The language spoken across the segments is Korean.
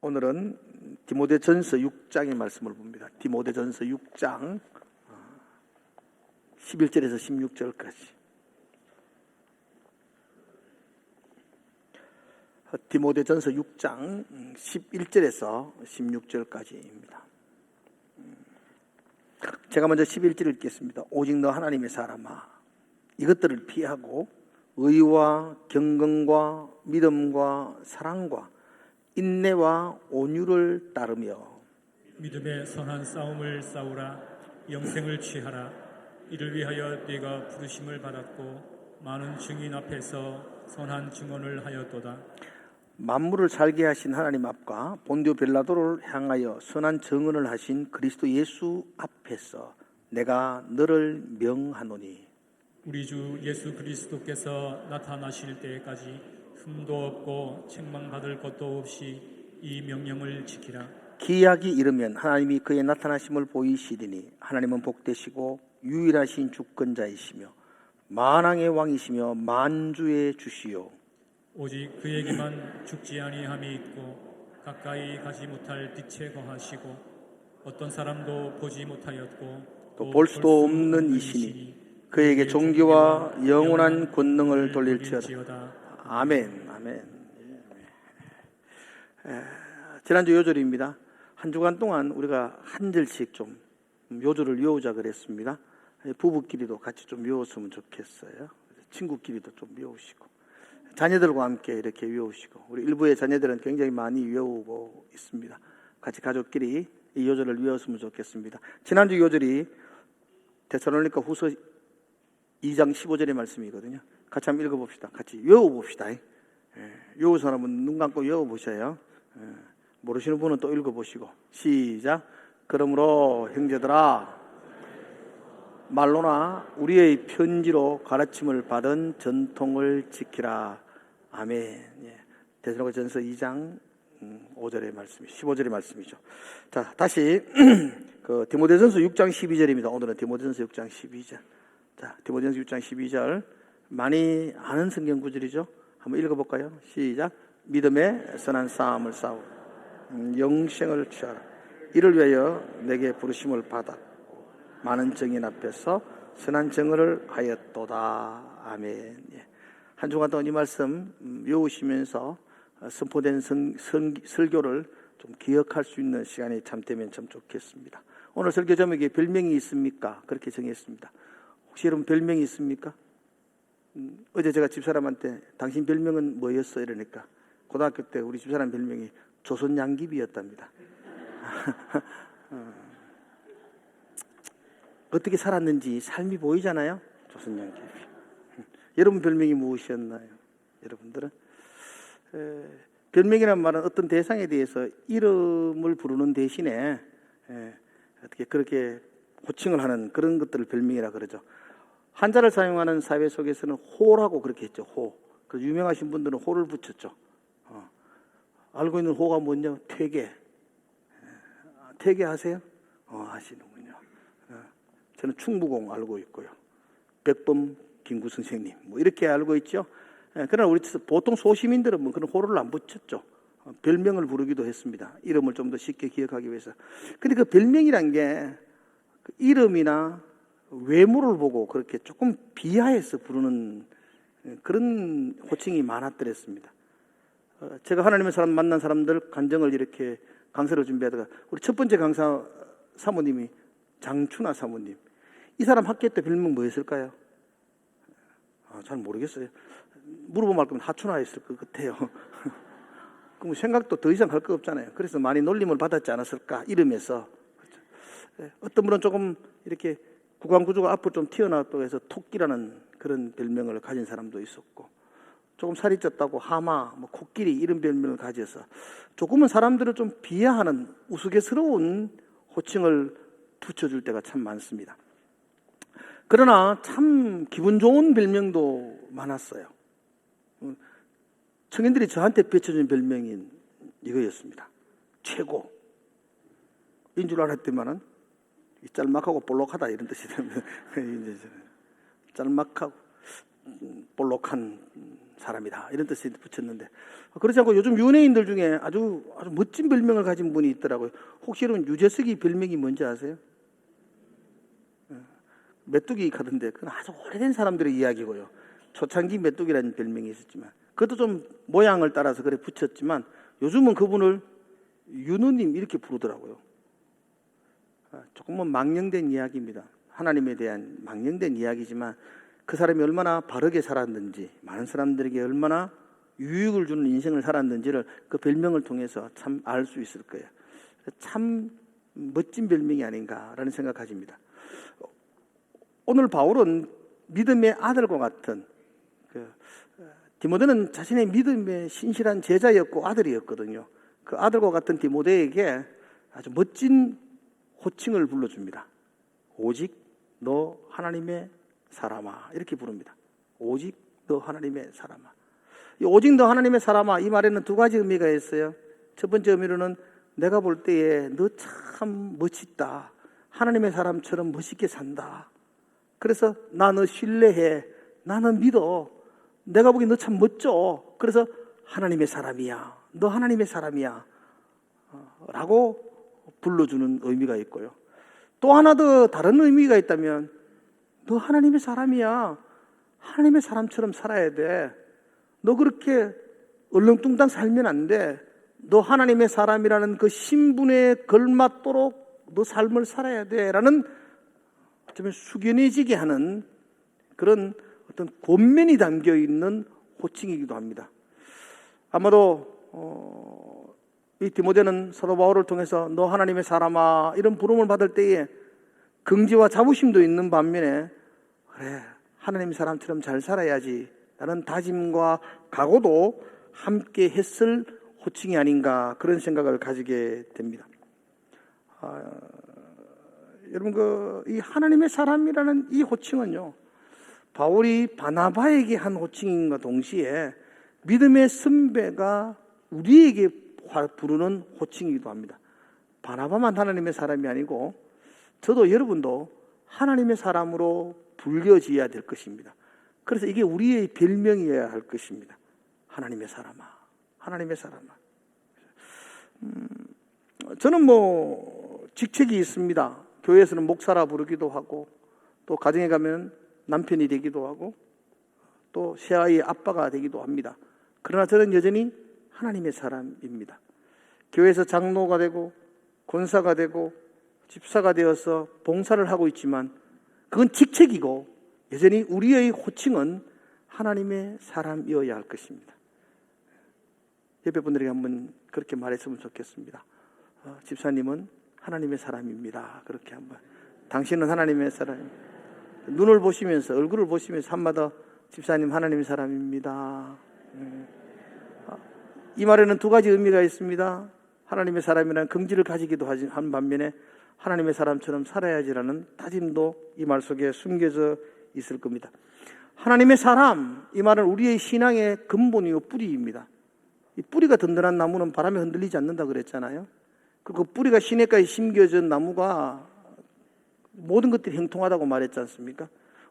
오늘은 디모데전서 6장의 말씀을 봅니다. 디모데전서 6장 11절에서 16절까지. 디모데전서 6장 11절에서 16절까지입니다. 제가 먼저 11절 읽겠습니다. 오직 너 하나님의 사람아, 이것들을 피하고 의와 경건과 믿음과 사랑과 인내와 온유를 따르며 믿음의 선한 싸움을 싸우라. 영생을 취하라. 이를 위하여 네가 부르심을 받았고 많은 증인 앞에서 선한 증언을 하였도다. 만물을 살게 하신 하나님 앞과 본디오 빌라도를 향하여 선한 증언을 하신 그리스도 예수 앞에서 내가 너를 명하노니, 우리 주 예수 그리스도께서 나타나실 때까지 흠도 없고 책망받을 것도 없이 이 명령을 지키라. 기약이 이르면 하나님이 그의 나타나심을 보이시리니 하나님은 복되시고 유일하신 주권자이시며 만왕의 왕이시며 만주의 주시요 오직 그에게만 죽지 아니함이 있고 가까이 가지 못할 빛에 거하시고 어떤 사람도 보지 못하였고 또 볼 수도 없는 이시니 그에게 존귀와 영원한 권능을 돌릴지어다. 아멘. 아멘. 지난주 요절입니다. 한 주간 동안 우리가 한 절씩 좀 요절을 외우자 그랬습니다. 부부끼리도 같이 좀 외웠으면 좋겠어요. 친구끼리도 좀 외우시고 자녀들과 함께 이렇게 외우시고, 우리 일부의 자녀들은 굉장히 많이 외우고 있습니다. 같이 가족끼리 이 요절을 외웠으면 좋겠습니다. 지난주 요절이 데살로니가 후서 2장 15절의 말씀이거든요. 같이 한번 읽어봅시다. 같이 외워봅시다. 외운 사람은 눈 감고 외워보셔요. 모르시는 분은 또 읽어보시고. 시작. 그러므로 형제들아, 말로나 우리의 편지로 가르침을 받은 전통을 지키라. 아멘. 데살로니가전서 2장 5절의 말씀, 15절의 말씀이죠. 자, 다시 그 디모데전서 6장 12절입니다. 오늘은 디모데전서 6장 12절. 자, 디모데전서 6장 12절 많이 아는 성경 구절이죠. 한번 읽어볼까요? 시작. 믿음의 선한 싸움을 싸우고 영생을 취하라. 이를 위하여 내게 부르심을 받아 많은 증인 앞에서 선한 증언을 하였도다. 아멘. 한 주간 동안 이 말씀 외우시면서 선포된 설교를 좀 기억할 수 있는 시간이 참 되면 참 좋겠습니다. 오늘 설교 제목에 별명이 있습니까? 그렇게 정했습니다. 혹시 여러분 별명이 있습니까? 어제 제가 집사람한테 당신 별명은 뭐였어? 이러니까 고등학교 때 우리 집사람 별명이 조선양귀비였답니다. 어떻게 살았는지 삶이 보이잖아요. 조선양귀비. 여러분 별명이 무엇이었나요? 여러분들은? 별명이란 말은 어떤 대상에 대해서 이름을 부르는 대신에 어떻게 그렇게 호칭을 하는 그런 것들을 별명이라 그러죠. 한자를 사용하는 사회 속에서는 호라고 그렇게 했죠. 호. 그 유명하신 분들은 호를 붙였죠. 알고 있는 호가 뭐냐? 퇴계. 퇴계 아세요? 아시는군요. 저는 충무공 알고 있고요. 백범 김구 선생님 뭐 이렇게 알고 있죠. 그러나 우리 보통 소시민들은 뭐 그런 호를 안 붙였죠. 별명을 부르기도 했습니다. 이름을 좀 더 쉽게 기억하기 위해서. 근데 그 별명이란 게 그 이름이나 외모를 보고 그렇게 조금 비하해서 부르는 그런 호칭이 많았더랬습니다. 제가 하나님의 사람 만난 사람들 간증을 이렇게 강사를 준비하다가 우리 첫 번째 강사 사모님이 장춘아 사모님. 이 사람 학교 때 별명 뭐였을까요? 잘 모르겠어요. 물어보면 말 거면 하춘아였을 것 같아요. 그럼 생각도 더 이상 할 거 없잖아요. 그래서 많이 놀림을 받았지 않았을까 이름에서. 어떤 분은 조금 이렇게 구강구조가 앞으로 좀 튀어나왔다고 해서 토끼라는 그런 별명을 가진 사람도 있었고, 조금 살이 쪘다고 하마, 뭐 코끼리 이런 별명을 가져서 조금은 사람들을 좀 비하하는 우스갯스러운 호칭을 붙여줄 때가 참 많습니다. 그러나 참 기분 좋은 별명도 많았어요. 청년들이 저한테 비춰준 별명인 이거였습니다. 최고. 인 줄 알았더니만은 짤막하고 볼록하다 이런 뜻이 됩니다. 짤막하고 볼록한 사람이다 이런 뜻에 붙였는데, 그렇지 않고 요즘 연예인들 중에 아주 멋진 별명을 가진 분이 있더라고요. 혹시 여러분 유재석이 별명이 뭔지 아세요? 메뚜기 카던데, 그건 아주 오래된 사람들의 이야기고요. 초창기 메뚜기라는 별명이 있었지만 그것도 좀 모양을 따라서 그래 붙였지만 요즘은 그분을 윤호님 이렇게 부르더라고요. 조금은 망령된 이야기입니다. 하나님에 대한 망령된 이야기지만 그 사람이 얼마나 바르게 살았는지, 많은 사람들에게 얼마나 유익을 주는 인생을 살았는지를 그 별명을 통해서 참 알 수 있을 거예요. 참 멋진 별명이 아닌가라는 생각 가집니다. 오늘 바울은 믿음의 아들과 같은, 디모데는 자신의 믿음의 신실한 제자였고 아들이었거든요. 그 아들과 같은 디모데에게 아주 멋진 호칭을 불러줍니다. 오직 너 하나님의 사람아, 이렇게 부릅니다. 오직 너 하나님의 사람아. 이 오직 너 하나님의 사람아, 이 말에는 두 가지 의미가 있어요. 첫 번째 의미로는 내가 볼 때에 너 참 멋있다, 하나님의 사람처럼 멋있게 산다, 그래서 나 너 신뢰해, 나는 믿어, 내가 보기엔 너 참 멋져, 그래서 하나님의 사람이야, 너 하나님의 사람이야 라고 불러주는 의미가 있고요. 또 하나 더 다른 의미가 있다면 너 하나님의 사람이야, 하나님의 사람처럼 살아야 돼, 너 그렇게 얼렁뚱땅 살면 안 돼, 너 하나님의 사람이라는 그 신분에 걸맞도록 너 삶을 살아야 돼 라는 좀 숙연해지게 하는 그런 어떤 권면이 담겨 있는 호칭이기도 합니다. 아마도 이 디모데는 사도 바울을 통해서 너 하나님의 사람아 이런 부름을 받을 때에 긍지와 자부심도 있는 반면에 그래 하나님의 사람처럼 잘 살아야지 라는 다짐과 각오도 함께 했을 호칭이 아닌가, 그런 생각을 가지게 됩니다. 여러분, 이 하나님의 사람이라는 이 호칭은요, 바울이 바나바에게 한 호칭인과 동시에 믿음의 선배가 우리에게 부르는 호칭이기도 합니다. 바나바만 하나님의 사람이 아니고 저도 여러분도 하나님의 사람으로 불려져야 될 것입니다. 그래서 이게 우리의 별명이어야 할 것입니다. 하나님의 사람아, 하나님의 사람아. 저는 직책이 있습니다. 교회에서는 목사라 부르기도 하고, 또 가정에 가면 남편이 되기도 하고, 또 새아이의 아빠가 되기도 합니다. 그러나 저는 여전히 하나님의 사람입니다. 교회에서 장로가 되고 권사가 되고 집사가 되어서 봉사를 하고 있지만 그건 직책이고 여전히 우리의 호칭은 하나님의 사람이어야 할 것입니다. 옆에 분들에게 한번 그렇게 말했으면 좋겠습니다. 집사님은 하나님의 사람입니다. 그렇게 한번. 당신은 하나님의 사람. 눈을 보시면서, 얼굴을 보시면서 한마디 집사님 하나님의 사람입니다. 이 말에는 두 가지 의미가 있습니다. 하나님의 사람이라는 긍지를 가지기도 한 반면에 하나님의 사람처럼 살아야지라는 다짐도 이 말 속에 숨겨져 있을 겁니다. 하나님의 사람, 이 말은 우리의 신앙의 근본이요 뿌리입니다. 이 뿌리가 든든한 나무는 바람에 흔들리지 않는다 그랬잖아요. 그 뿌리가 시냇가에 심겨진 나무가 모든 것들이 형통하다고 말했지 않습니까?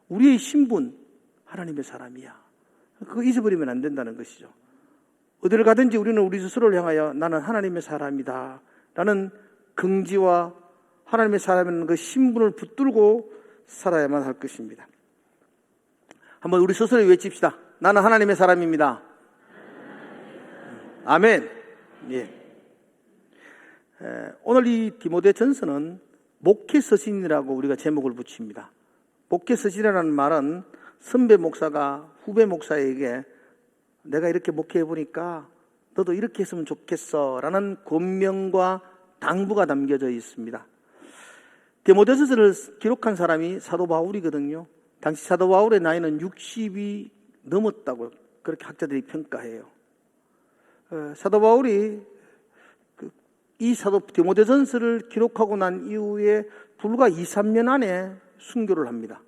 우리의 신분, 하나님의 사람이야. 그거 잊어버리면 안 된다는 것이죠. 어디를 가든지 우리는 우리 스스로를 향하여 나는 하나님의 사람이다 라는 긍지와 하나님의 사람이라는 그 신분을 붙들고 살아야만 할 것입니다. 한번 우리 스스로 외칩시다. 나는 하나님의 사람입니다. 아멘. 예. 오늘 이 디모데 전서는 목회 서신이라고 우리가 제목을 붙입니다. 목회 서신이라는 말은 선배 목사가 후배 목사에게 내가 이렇게 목회해 보니까 너도 이렇게 했으면 좋겠어 라는 권명과 당부가 담겨져 있습니다. 디모데서를 기록한 사람이 사도 바울이거든요. 당시 사도 바울의 나이는 60이 넘었다고 그렇게 학자들이 평가해요. 사도 바울이 이 사도 디모데전서를 기록하고 난 이후에 불과 2, 3년 안에 순교를 합니다.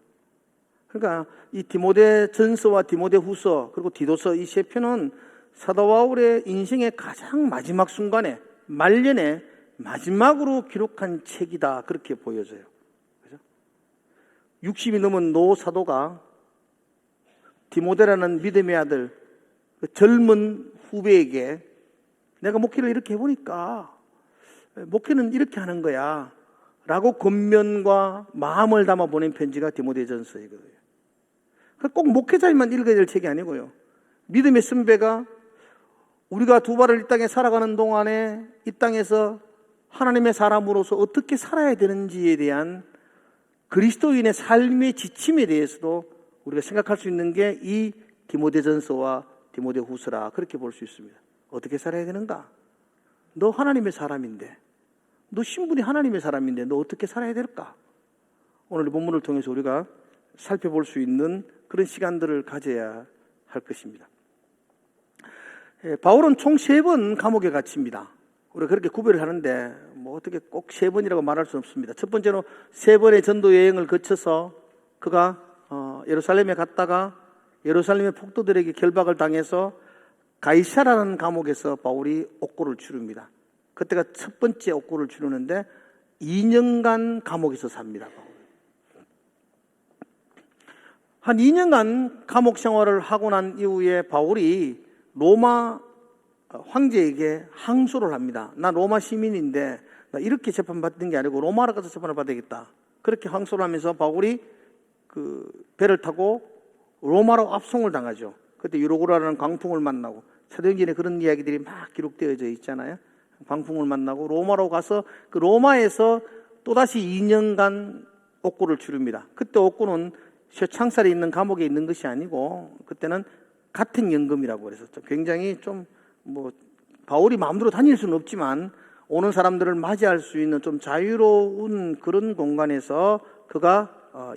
그러니까 이 디모데전서와 디모데후서 그리고 디도서 이 세 편은 사도 바울의 인생의 가장 마지막 순간에 말년에 마지막으로 기록한 책이다 그렇게 보여져요. 그죠? 60이 넘은 노 사도가 디모데라는 믿음의 아들, 그 젊은 후배에게 내가 목회를 이렇게 해보니까 목회는 이렇게 하는 거야 라고 권면과 마음을 담아 보낸 편지가 디모데전서이거든요. 꼭 목회자만 읽어야 될 책이 아니고요. 믿음의 선배가 우리가 두 발을 이 땅에 살아가는 동안에 이 땅에서 하나님의 사람으로서 어떻게 살아야 되는지에 대한 그리스도인의 삶의 지침에 대해서도 우리가 생각할 수 있는 게 이 디모데전서와 디모데후서라 그렇게 볼 수 있습니다. 어떻게 살아야 되는가? 너 하나님의 사람인데, 너 신분이 하나님의 사람인데 너 어떻게 살아야 될까? 오늘 본문을 통해서 우리가 살펴볼 수 있는 그런 시간들을 가져야 할 것입니다. 바울은 총 3번 감옥에 갇힙니다. 우리가 그렇게 구별을 하는데 뭐 어떻게 꼭 3번이라고 말할 수는 없습니다. 첫 번째로 3번의 전도 여행을 거쳐서 그가 예루살렘에 갔다가 예루살렘의 폭도들에게 결박을 당해서 가이사라는 감옥에서 바울이 옥고를 치릅니다. 그때가 첫 번째 옥고를 치르는데 2년간 감옥에서 삽니다. 한 2년간 감옥 생활을 하고 난 이후에 바울이 로마 황제에게 항소를 합니다. 나 로마 시민인데 나 이렇게 재판받는 게 아니고 로마로 가서 재판을 받아야겠다. 그렇게 항소를 하면서 바울이 그 배를 타고 로마로 압송을 당하죠. 그때 유로고라는 광풍을 만나고 사도행전에 그런 이야기들이 막 기록되어져 있잖아요. 광풍을 만나고 로마로 가서 그 로마에서 또다시 2년간 옥고를 치릅니다. 그때 옥고는 쇠창살에 있는 감옥에 있는 것이 아니고 그때는 같은 연금이라고 그랬었죠. 굉장히 좀 뭐 바울이 마음대로 다닐 수는 없지만 오는 사람들을 맞이할 수 있는 좀 자유로운 그런 공간에서 그가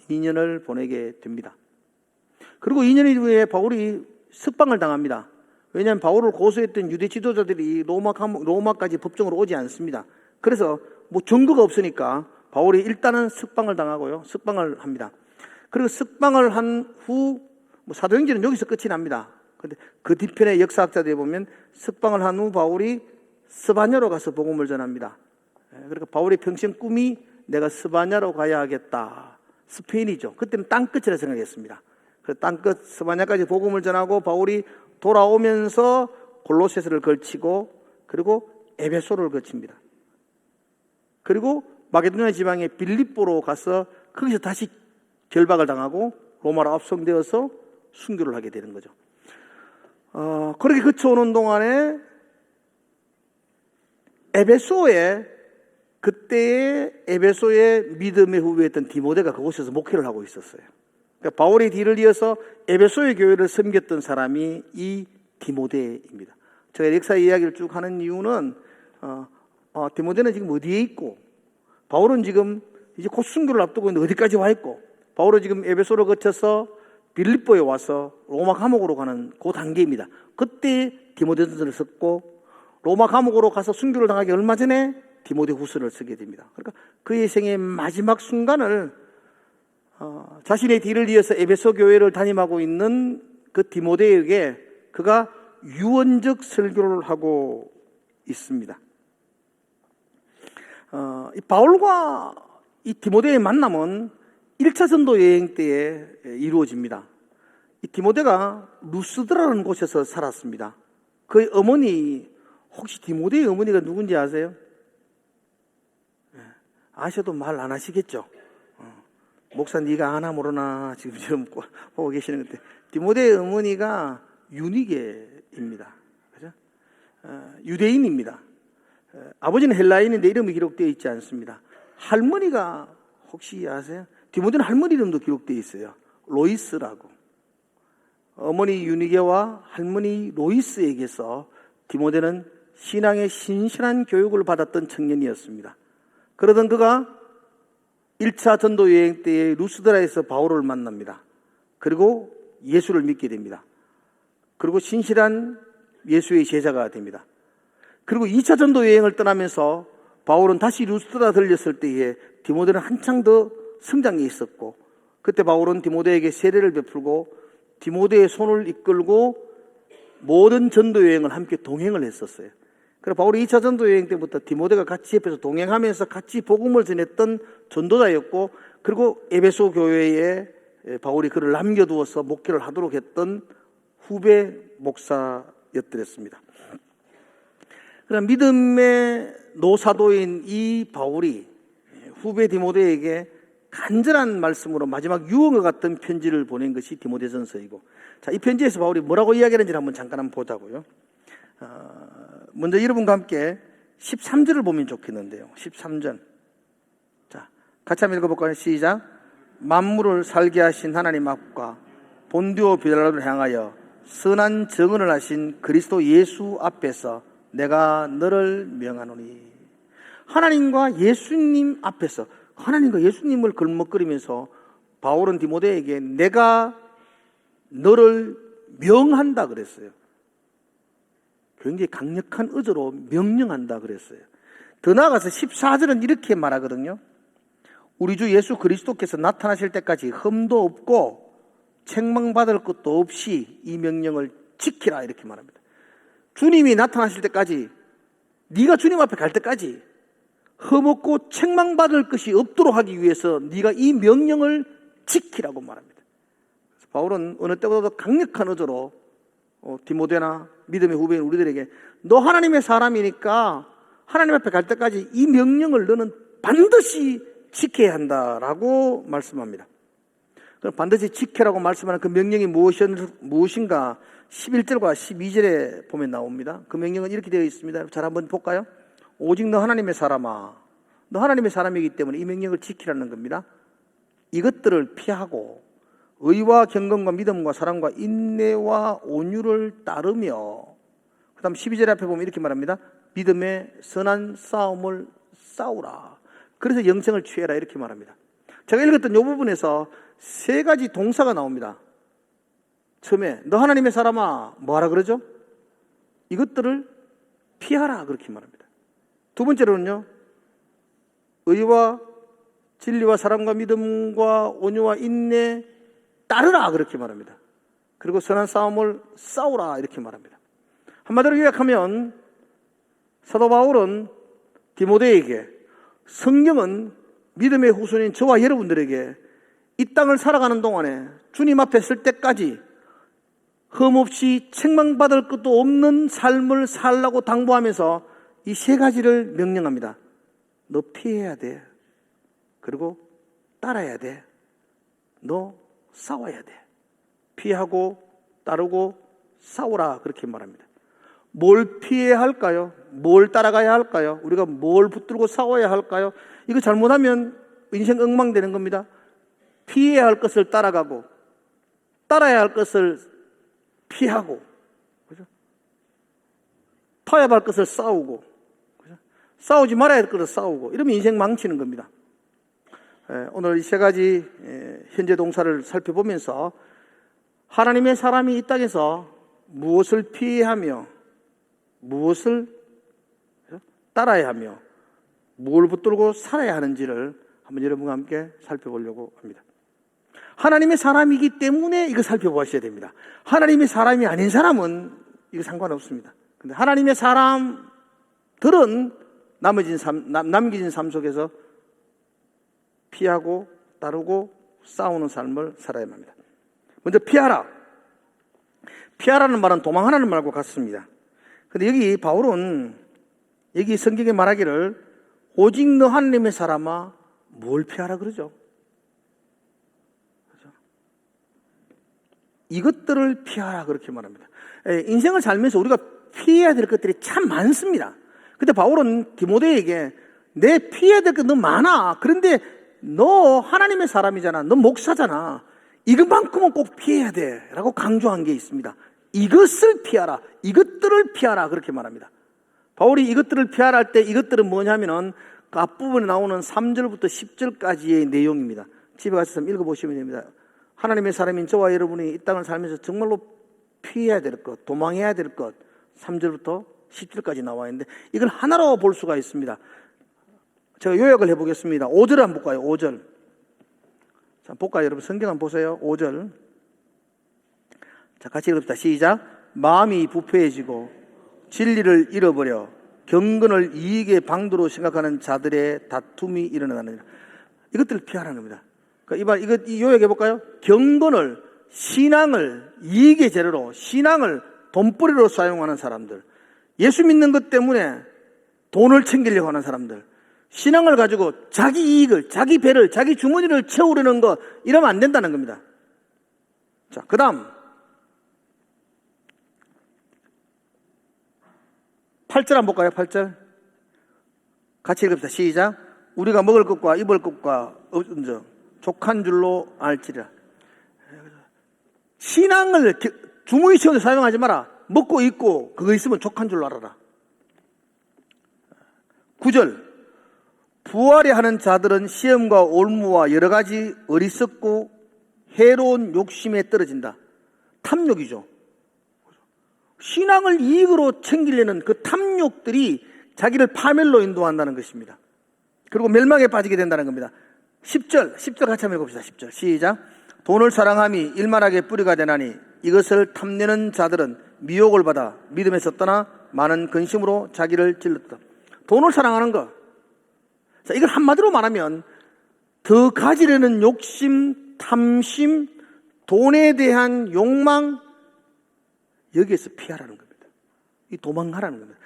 2년을 보내게 됩니다. 그리고 2년 후에 바울이 석방을 당합니다. 왜냐하면 바울을 고소했던 유대 지도자들이 로마까지 법정으로 오지 않습니다. 그래서 뭐 증거가 없으니까 바울이 일단은 석방을 당하고요. 석방을 합니다. 그리고 석방을 한 후 사도행전은 여기서 끝이 납니다. 근데 그 뒤편의 역사학자들이 보면 석방을 한 후 바울이 스바냐로 가서 복음을 전합니다. 그러니까 바울의 평생 꿈이 내가 스바냐로 가야 하겠다. 스페인이죠. 그때는 땅끝이라 생각했습니다. 그 땅끝 스바냐까지 복음을 전하고 바울이 돌아오면서 골로새서를 걸치고 그리고 에베소를 거칩니다. 그리고 마게도냐 지방의 빌립보로 가서 거기서 다시 결박을 당하고 로마로 압송되어서 순교를 하게 되는 거죠. 그렇게 거쳐오는 동안에 그때의 에베소의 믿음의 후배였던 디모데가 그곳에서 목회를 하고 있었어요. 그러니까 바울의 뒤를 이어서 에베소의 교회를 섬겼던 사람이 이 디모데입니다. 제가 역사 이야기를 쭉 하는 이유는 디모데는 지금 어디에 있고 바울은 지금 이제 곧 순교를 앞두고 있는데 어디까지 와 있고 바울은 지금 에베소를 거쳐서 빌립보에 와서 로마 감옥으로 가는 그 단계입니다. 그때 디모데전서를 썼고 로마 감옥으로 가서 순교를 당하기 얼마 전에 디모데후서를 쓰게 됩니다. 그러니까 그의 생의 마지막 순간을 자신의 뒤를 이어서 에베소 교회를 담임하고 있는 그 디모데에게 그가 유언적 설교를 하고 있습니다. 이 바울과 이 디모데의 만남은 1차 전도 여행 때에 이루어집니다. 이 디모데가 루스드라는 곳에서 살았습니다. 그의 어머니, 혹시 디모데의 어머니가 누군지 아세요? 아셔도 말 안 하시겠죠? 목사 네가 아나 모르나 지금 보고 계시는 건데 디모데의 어머니가 유니게입니다. 그죠? 유대인입니다. 아버지는 헬라인인데 이름이 기록되어 있지 않습니다. 할머니가 혹시 아세요? 디모데는 할머니 이름도 기록되어 있어요. 로이스라고. 어머니 유니게와 할머니 로이스에게서 디모데는 신앙의 신실한 교육을 받았던 청년이었습니다. 그러던 그가 1차 전도 여행 때에 루스드라에서 바울을 만납니다. 그리고 예수를 믿게 됩니다. 그리고 신실한 예수의 제자가 됩니다. 그리고 2차 전도 여행을 떠나면서 바울은 다시 루스드라 들렸을 때에 디모데는 한창 더 성장해 있었고 그때 바울은 디모데에게 세례를 베풀고 디모데의 손을 이끌고 모든 전도 여행을 함께 동행을 했었어요. 그래서 바울이 2차 전도 여행 때부터 디모데가 같이 옆에서 동행하면서 같이 복음을 전했던 전도자였고 그리고 에베소 교회에 바울이 그를 남겨두어서 목회를 하도록 했던 후배 목사였더랬습니다. 그러나 믿음의 노사도인 이 바울이 후배 디모데에게 간절한 말씀으로 마지막 유언과 같은 편지를 보낸 것이 디모데전서이고, 자, 이 편지에서 바울이 뭐라고 이야기하는지를 한번 잠깐 보자고요. 먼저 여러분과 함께 13절을 보면 좋겠는데요. 13절. 자, 같이 한번 읽어볼까요? 시작. 만물을 살게 하신 하나님 앞과 본디오 빌라도를 향하여 선한 증언을 하신 그리스도 예수 앞에서 내가 너를 명하노니. 하나님과 예수님 앞에서, 하나님과 예수님을 걸먹거리면서 바울은 디모데에게 내가 너를 명한다 그랬어요. 굉장히 강력한 의조로 명령한다 그랬어요. 더 나아가서 14절은 이렇게 말하거든요. 우리 주 예수 그리스도께서 나타나실 때까지 흠도 없고 책망받을 것도 없이 이 명령을 지키라, 이렇게 말합니다. 주님이 나타나실 때까지, 네가 주님 앞에 갈 때까지 흠없고 책망받을 것이 없도록 하기 위해서 네가 이 명령을 지키라고 말합니다. 그래서 바울은 어느 때보다도 강력한 의조로 디모데나 믿음의 후배인 우리들에게 너 하나님의 사람이니까 하나님 앞에 갈 때까지 이 명령을 너는 반드시 지켜야 한다라고 말씀합니다. 그럼 반드시 지켜라고 말씀하는 그 명령이 무엇인가 11절과 12절에 보면 나옵니다. 그 명령은 이렇게 되어 있습니다. 잘 한번 볼까요? 오직 너 하나님의 사람아, 너 하나님의 사람이기 때문에 이 명령을 지키라는 겁니다. 이것들을 피하고 의와 경건과 믿음과 사랑과 인내와 온유를 따르며, 그 다음 12절 앞에 보면 이렇게 말합니다. 믿음의 선한 싸움을 싸우라. 그래서 영생을 취해라, 이렇게 말합니다. 제가 읽었던 이 부분에서 세 가지 동사가 나옵니다. 처음에 너 하나님의 사람아, 뭐하라 그러죠? 이것들을 피하라, 그렇게 말합니다. 두 번째로는요, 의와 진리와 사랑과 믿음과 온유와 인내 따르라, 그렇게 말합니다. 그리고 선한 싸움을 싸우라, 이렇게 말합니다. 한마디로 요약하면 사도 바울은 디모데에게 성경은 믿음의 후손인 저와 여러분들에게 이 땅을 살아가는 동안에 주님 앞에 설 때까지 흠없이 책망받을 것도 없는 삶을 살라고 당부하면서 이 세 가지를 명령합니다. 너 피해야 돼. 그리고 따라야 돼. 너 싸워야 돼. 피하고 따르고 싸우라, 그렇게 말합니다. 뭘 피해야 할까요? 뭘 따라가야 할까요? 우리가 뭘 붙들고 싸워야 할까요? 이거 잘못하면 인생 엉망되는 겁니다. 피해야 할 것을 따라가고 따라야 할 것을 피하고, 그죠? 타협할 것을 싸우고, 그죠? 싸우지 말아야 할 것을 싸우고, 이러면 인생 망치는 겁니다. 오늘 이 세 가지 현재 동사를 살펴보면서 하나님의 사람이 이 땅에서 무엇을 피해야 하며 무엇을 따라야 하며 뭘 붙들고 살아야 하는지를 한번 여러분과 함께 살펴보려고 합니다. 하나님의 사람이기 때문에 이거 살펴보셔야 됩니다. 하나님의 사람이 아닌 사람은 이거 상관없습니다. 근데 하나님의 사람들은 남겨진 삶 속에서 피하고 따르고 싸우는 삶을 살아야 합니다. 먼저 피하라. 피하라는 말은 도망하라는 말과 같습니다. 근데 여기 바울은 여기 성경에 말하기를 오직 너 하나님의 사람아 뭘 피하라 그러죠? 그렇죠? 이것들을 피하라, 그렇게 말합니다. 인생을 살면서 우리가 피해야 될 것들이 참 많습니다. 근데 바울은 디모데에게 내 피해야 될 것 너무 많아. 그런데 너 하나님의 사람이잖아. 너 목사잖아. 이것만큼은 꼭 피해야 돼 라고 강조한 게 있습니다. 이것을 피하라. 이것들을 피하라, 그렇게 말합니다. 바울이 이것들을 피하라 할 때 이것들은 뭐냐면은 그 앞부분에 나오는 3절부터 10절까지의 내용입니다. 집에 가서 읽어보시면 됩니다. 하나님의 사람인 저와 여러분이 이 땅을 살면서 정말로 피해야 될 것, 도망해야 될 것, 3절부터 10절까지 나와 있는데 이걸 하나로 볼 수가 있습니다. 제가 요약을 해보겠습니다. 5절을 한번 볼까요? 5절. 자, 볼까요, 여러분? 성경 한번 보세요. 5절. 자, 같이 읽읍시다. 시작. 마음이 부패해지고 진리를 잃어버려 경건을 이익의 방도로 생각하는 자들의 다툼이 일어나느니라. 이것들을 피하라는 겁니다. 그러니까 이 요약해 볼까요? 경건을 신앙을 이익의 재료로, 신앙을 돈벌이로 사용하는 사람들, 예수 믿는 것 때문에 돈을 챙기려고 하는 사람들, 신앙을 가지고 자기 이익을, 자기 배를, 자기 주머니를 채우려는 거, 이러면 안 된다는 겁니다. 자, 그 다음 8절 한번 볼까요? 8절 같이 읽읍시다. 시작. 우리가 먹을 것과 입을 것과 족한 줄로 알지라. 신앙을 주머니 채우는 데 사용하지 마라. 먹고 입고 그거 있으면 족한 줄로 알아라. 9절. 부활에 하는 자들은 시험과 올무와 여러 가지 어리석고 해로운 욕심에 떨어진다. 탐욕이죠. 신앙을 이익으로 챙기려는 그 탐욕들이 자기를 파멸로 인도한다는 것입니다. 그리고 멸망에 빠지게 된다는 겁니다. 10절 같이 한번 읽어봅시다. 10절 시작. 돈을 사랑함이 일만하게 뿌리가 되나니 이것을 탐내는 자들은 미혹을 받아 믿음에서 떠나 많은 근심으로 자기를 찔렀다. 돈을 사랑하는 것. 자, 이걸 한마디로 말하면 더 가지려는 욕심, 탐심, 돈에 대한 욕망, 여기에서 피하라는 겁니다. 이 도망가라는 겁니다.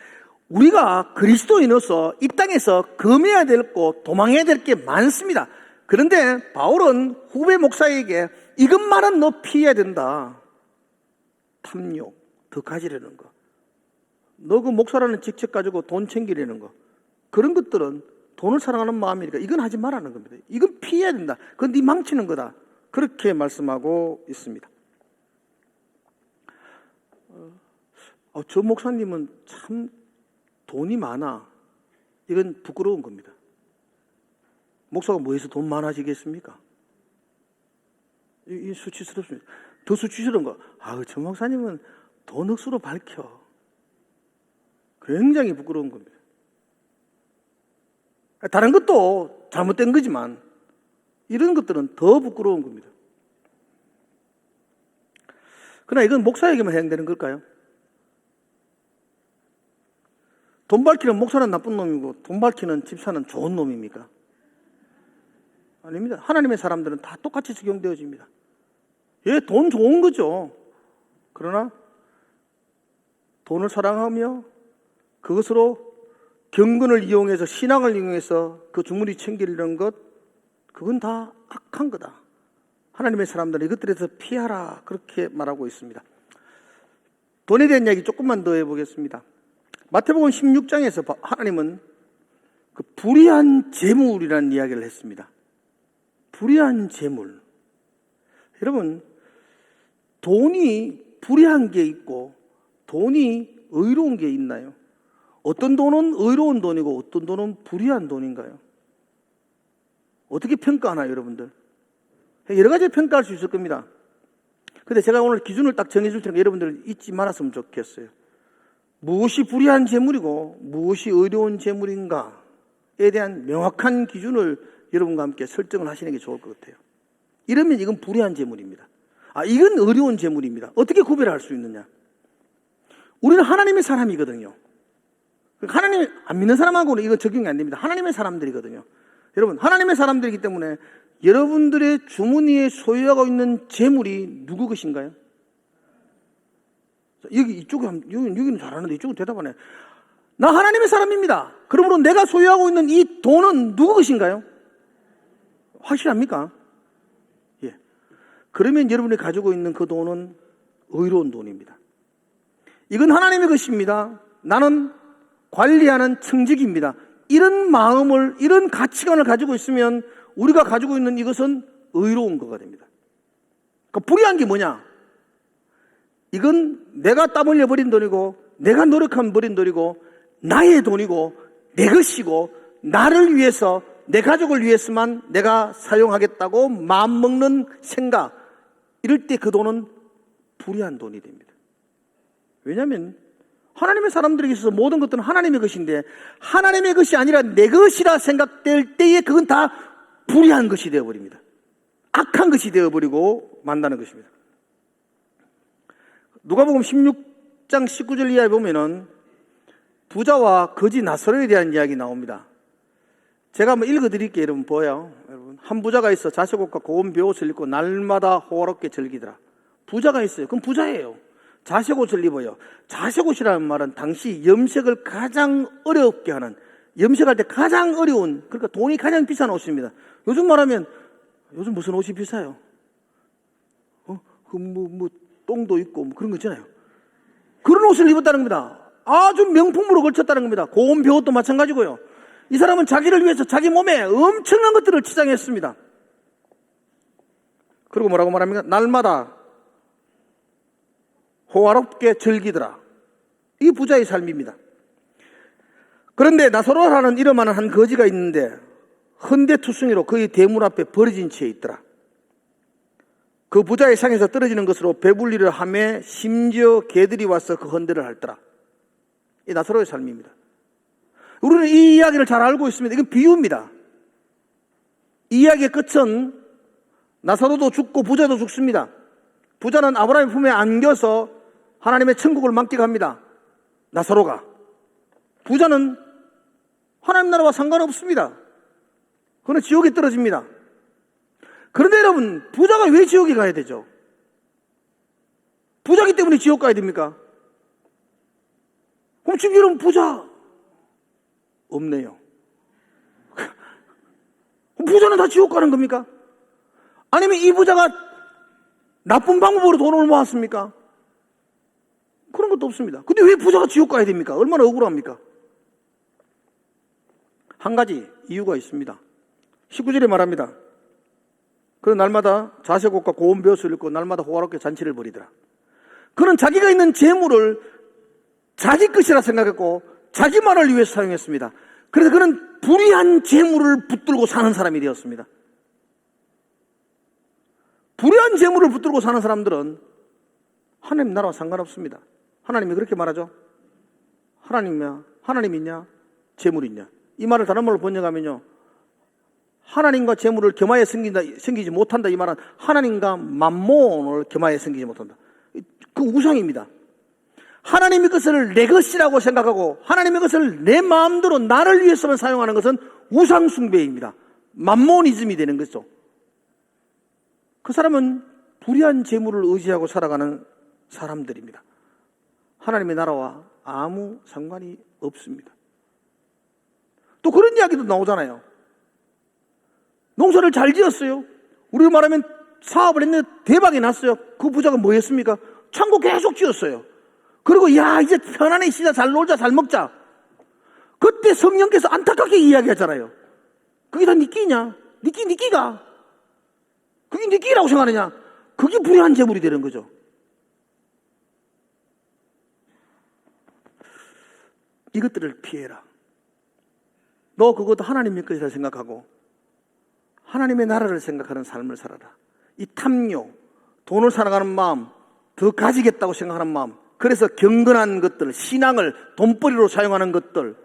우리가 그리스도인으로서 이 땅에서 금해야 될 것, 도망해야 될 게 많습니다. 그런데 바울은 후배 목사에게 이것만은 너 피해야 된다. 탐욕, 더 가지려는 거. 너 그 목사라는 직책 가지고 돈 챙기려는 거. 그런 것들은 돈을 사랑하는 마음이니까 이건 하지 말라는 겁니다. 이건 피해야 된다. 그건 네 망치는 거다. 그렇게 말씀하고 있습니다. 저 목사님은 참 돈이 많아. 이건 부끄러운 겁니다. 목사가 뭐해서 돈 많아지겠습니까? 이 수치스럽습니다. 더 수치스러운 거. 저 목사님은 돈 억수로 밝혀. 굉장히 부끄러운 겁니다. 다른 것도 잘못된 거지만 이런 것들은 더 부끄러운 겁니다. 그러나 이건 목사에게만 해당되는 걸까요? 돈 밝히는 목사는 나쁜 놈이고 돈 밝히는 집사는 좋은 놈입니까? 아닙니다. 하나님의 사람들은 다 똑같이 적용되어집니다. 예, 돈 좋은 거죠. 그러나 돈을 사랑하며 그것으로 경건을 이용해서, 신앙을 이용해서 그 주머니 챙기려는 것, 그건 다 악한 거다. 하나님의 사람들은 이것들에서 피하라, 그렇게 말하고 있습니다. 돈에 대한 이야기 조금만 더 해보겠습니다. 마태복음 16장에서 하나님은 그 불의한 재물이라는 이야기를 했습니다. 불의한 재물. 여러분, 돈이 불의한 게 있고 돈이 의로운 게 있나요? 어떤 돈은 의로운 돈이고 어떤 돈은 불의한 돈인가요? 어떻게 평가하나요, 여러분들? 여러 가지 평가할 수 있을 겁니다. 근데 제가 오늘 기준을 딱 정해줄 테니까 여러분들 잊지 말았으면 좋겠어요. 무엇이 불의한 재물이고 무엇이 의로운 재물인가에 대한 명확한 기준을 여러분과 함께 설정을 하시는 게 좋을 것 같아요. 이러면 이건 불의한 재물입니다. 이건 의로운 재물입니다. 어떻게 구별할 수 있느냐? 우리는 하나님의 사람이거든요. 하나님 안 믿는 사람하고는 이거 적용이 안 됩니다. 하나님의 사람들이거든요. 여러분, 하나님의 사람들이기 때문에 여러분들의 주머니에 소유하고 있는 재물이 누구 것인가요? 여기는 잘하는데 이쪽은 대답 안 해. 나 하나님의 사람입니다. 그러므로 내가 소유하고 있는 이 돈은 누구 것인가요? 확실합니까? 예. 그러면 여러분이 가지고 있는 그 돈은 의로운 돈입니다. 이건 하나님의 것입니다. 나는 관리하는 청직입니다. 이런 마음을, 이런 가치관을 가지고 있으면 우리가 가지고 있는 이것은 의로운 거가 됩니다. 그러니까 불의한 게 뭐냐? 이건 내가 땀 흘려 버린 돈이고 내가 노력하면 버린 돈이고 나의 돈이고 내 것이고 나를 위해서, 내 가족을 위해서만 내가 사용하겠다고 마음먹는 생각, 이럴 때 그 돈은 불의한 돈이 됩니다. 왜냐하면 하나님의 사람들에게 있어서 모든 것들은 하나님의 것인데 하나님의 것이 아니라 내 것이라 생각될 때에 그건 다 불의한 것이 되어버립니다. 악한 것이 되어버리고 만다는 것입니다. 누가복음 16장 19절 이하에 보면은 부자와 거지 나사로에 대한 이야기 나옵니다. 제가 한번 읽어드릴게요. 여러분 보여요. 여러분, 한 부자가 있어 자색 옷과 고운 벼옷을 입고 날마다 호화롭게 즐기더라. 부자가 있어요. 그럼 부자예요. 자색옷을 입어요. 자색옷이라는 말은 당시 염색을 가장 어렵게 하는, 염색할 때 가장 어려운, 그러니까 돈이 가장 비싼 옷입니다. 요즘 말하면 요즘 무슨 옷이 비싸요? 똥도 있고 그런 거 있잖아요. 그런 옷을 입었다는 겁니다. 아주 명품으로 걸쳤다는 겁니다. 고운 배옷도 마찬가지고요. 이 사람은 자기를 위해서 자기 몸에 엄청난 것들을 치장했습니다. 그리고 뭐라고 말합니까? 날마다 호화롭게 즐기더라. 이 부자의 삶입니다. 그런데 나사로라는 이름하는 한 거지가 있는데 헌데투성이로 그의 대문 앞에 버려진 채 있더라. 그 부자의 상에서 떨어지는 것으로 배불리를 하며 심지어 개들이 와서 그 헌데를 핥더라. 이 나사로의 삶입니다. 우리는 이 이야기를 잘 알고 있습니다. 이건 비유입니다. 이 이야기의 끝은 나사로도 죽고 부자도 죽습니다. 부자는 아브라함의 품에 안겨서 하나님의 천국을 만끽합니다. 나사로가. 부자는 하나님 나라와 상관없습니다. 그는 지옥에 떨어집니다. 그런데 여러분, 부자가 왜 지옥에 가야 되죠? 부자기 때문에 지옥 가야 됩니까? 그럼 지금 여러분 부자 없네요. 부자는 다 지옥 가는 겁니까? 아니면 이 부자가 나쁜 방법으로 돈을 모았습니까? 그런 것도 없습니다. 근데 왜 부자가 지옥 가야 됩니까? 얼마나 억울합니까? 한 가지 이유가 있습니다. 19절에 말합니다. 그는 날마다 자색옷과 고운 베옷을 입고 날마다 호화롭게 잔치를 벌이더라. 그는 자기가 있는 재물을 자기 것이라 생각했고 자기만을 위해서 사용했습니다. 그래서 그는 불의한 재물을 붙들고 사는 사람이 되었습니다. 불의한 재물을 붙들고 사는 사람들은 하나님 나라와 상관없습니다. 하나님이 그렇게 말하죠. 하나님 있냐? 재물 있냐? 이 말을 다른 말로 번역하면요, 하나님과 재물을 겸하여 섬기지 못한다. 이 말은 하나님과 만몬을 겸하여 섬기지 못한다. 그 우상입니다. 하나님의 것을 내 것이라고 생각하고 하나님의 것을 내 마음대로 나를 위해서만 사용하는 것은 우상 숭배입니다. 만몬이즘이 되는 거죠. 그 사람은 불의한 재물을 의지하고 살아가는 사람들입니다. 하나님의 나라와 아무 상관이 없습니다. 또 그런 이야기도 나오잖아요. 농사를 잘 지었어요. 우리로 말하면 사업을 했는데 대박이 났어요. 그 부자가 뭐 했습니까? 창고 계속 지었어요. 그리고 야, 이제 편안히 쉬자, 잘 놀자, 잘 먹자. 그때 성령께서 안타깝게 이야기하잖아요. 그게 다 네 끼냐? 네 끼가? 그게 네 끼라고 생각하느냐? 그게 불의한 재물이 되는 거죠. 이것들을 피해라. 너 그것도 하나님의 것이라 생각하고 하나님의 나라를 생각하는 삶을 살아라. 이 탐욕, 돈을 사랑하는 마음, 더 가지겠다고 생각하는 마음, 그래서 경건한 것들, 신앙을 돈벌이로 사용하는 것들,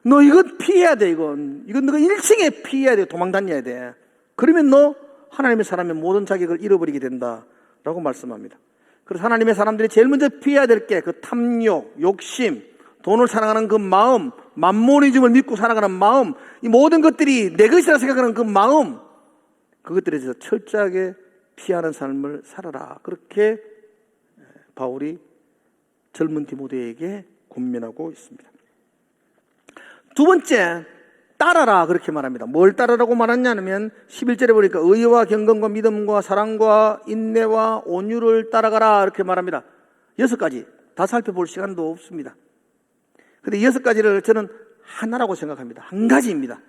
너 이건 피해야 돼. 이건 너가 일층에 피해야 돼. 도망 다녀야 돼. 그러면 너 하나님의 사람의 모든 자격을 잃어버리게 된다라고 말씀합니다. 그래서 하나님의 사람들이 제일 먼저 피해야 될 게 그 탐욕, 욕심, 돈을 사랑하는 그 마음, 만모니즘을 믿고 살아가는 마음, 이 모든 것들이 내 것이라 생각하는 그 마음, 그것들에 대해서 철저하게 피하는 삶을 살아라. 그렇게 바울이 젊은 디모데에게 권면하고 있습니다. 두 번째, 따라라 그렇게 말합니다. 뭘 따라라고 말하냐면 11절에 보니까 의와 경건과 믿음과 사랑과 인내와 온유를 따라가라 이렇게 말합니다. 6가지 다 살펴볼 시간도 없습니다. 그런데 6가지를 저는 하나라고 생각합니다. 한 가지입니다.